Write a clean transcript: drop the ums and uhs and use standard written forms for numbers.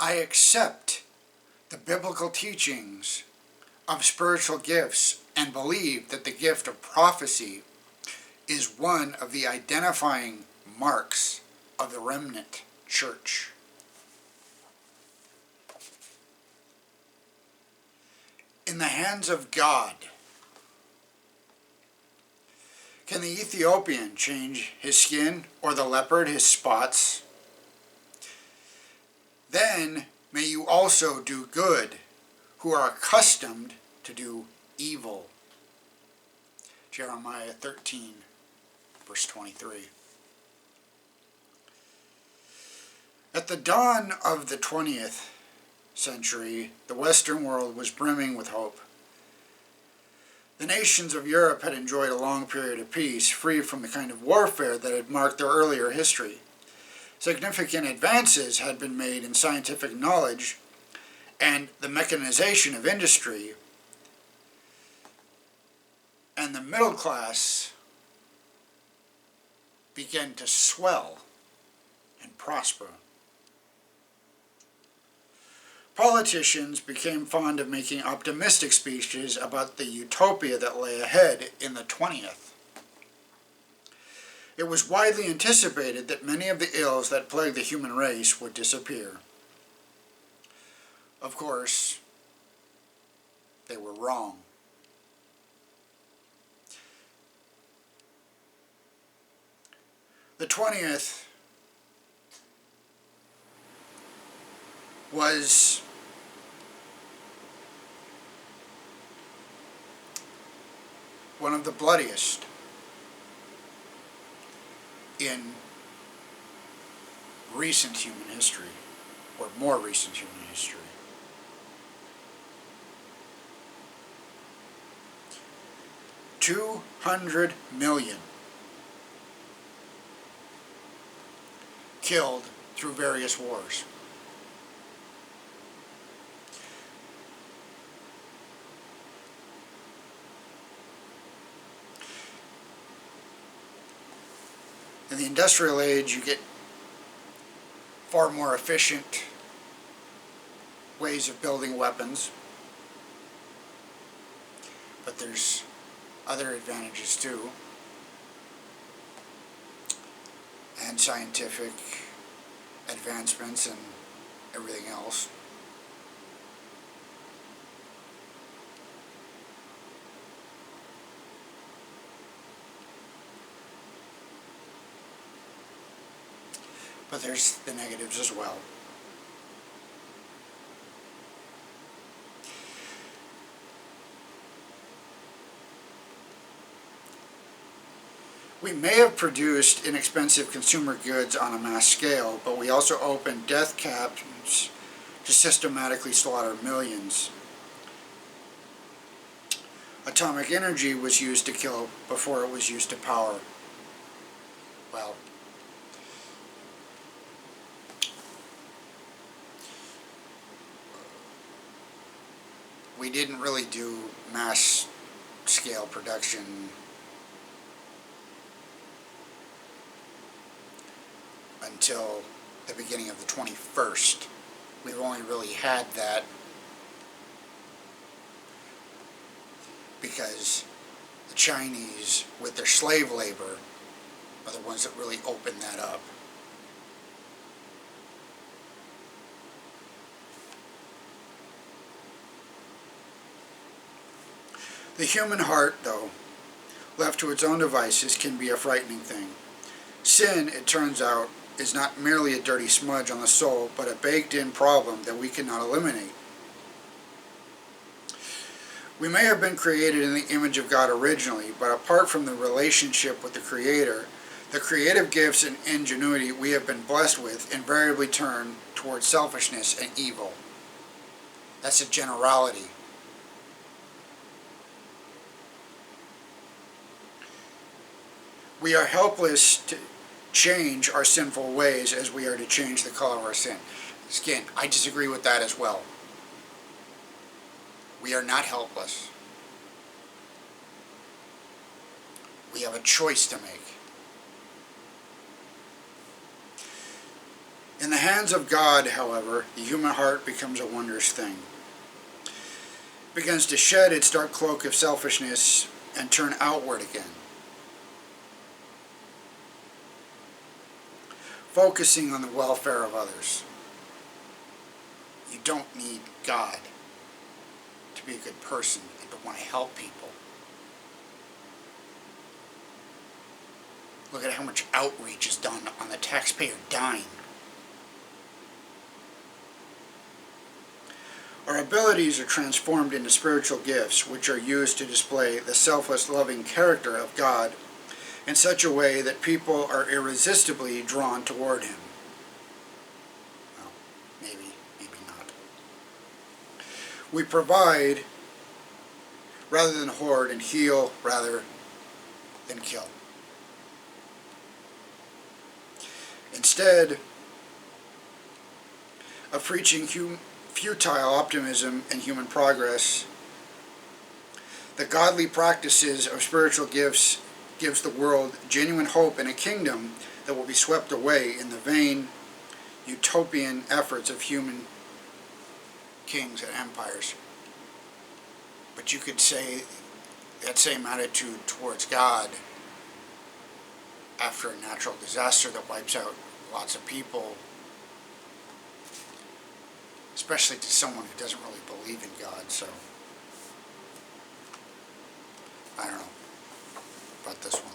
I accept the biblical teachings of spiritual gifts and believe that the gift of prophecy is one of the identifying marks of the remnant church. In the hands of God, can the Ethiopian change his skin, or the leopard his spots? Then may you also do good, who are accustomed to do evil. Jeremiah 13, verse 23. At the dawn of the 20th century, the Western world was brimming with hope. The nations of Europe had enjoyed a long period of peace, free from the kind of warfare that had marked their earlier history. Significant advances had been made in scientific knowledge and the mechanization of industry, and the middle class began to swell and prosper. Politicians became fond of making optimistic speeches about the utopia that lay ahead in the 20th. It was widely anticipated that many of the ills that plagued the human race would disappear. Of course, they were wrong. The 20th was one of the bloodiest in recent human history, or more recent human history. $200 million killed through various wars. In the industrial age, you get far more efficient ways of building weapons, but there's other advantages too, and scientific advancements and everything else. But there's the negatives as well. We may have produced inexpensive consumer goods on a mass scale, but we also opened death camps to systematically slaughter millions. Atomic energy was used to kill before it was used to power. Well, we didn't really do mass scale production until the beginning of the 21st. We've only really had that because the Chinese, with their slave labor, are the ones that really opened that up. The human heart, though, left to its own devices, can be a frightening thing. Sin, it turns out, is not merely a dirty smudge on the soul, but a baked-in problem that we cannot eliminate. We may have been created in the image of God originally, but apart from the relationship with the Creator, the creative gifts and ingenuity we have been blessed with invariably turn towards selfishness and evil. That's a generality. We are helpless to change our sinful ways as we are to change the color of our skin. I disagree with that as well. We are not helpless. We have a choice to make. In the hands of God, however, the human heart becomes a wondrous thing. It begins to shed its dark cloak of selfishness and turn outward again, focusing on the welfare of others. You don't need God to be a good person and to want to help people. Look at how much outreach is done on the taxpayer dime. Our abilities are transformed into spiritual gifts, which are used to display the selfless, loving character of God in such a way that people are irresistibly drawn toward Him. Well, maybe not. We provide rather than hoard, and heal rather than kill. Instead of preaching futile optimism and human progress, the godly practices of spiritual gifts gives the world genuine hope in a kingdom that will be swept away in the vain, utopian efforts of human kings and empires. But you could say that same attitude towards God after a natural disaster that wipes out lots of people, especially to someone who doesn't really believe in God. So I don't know about this one.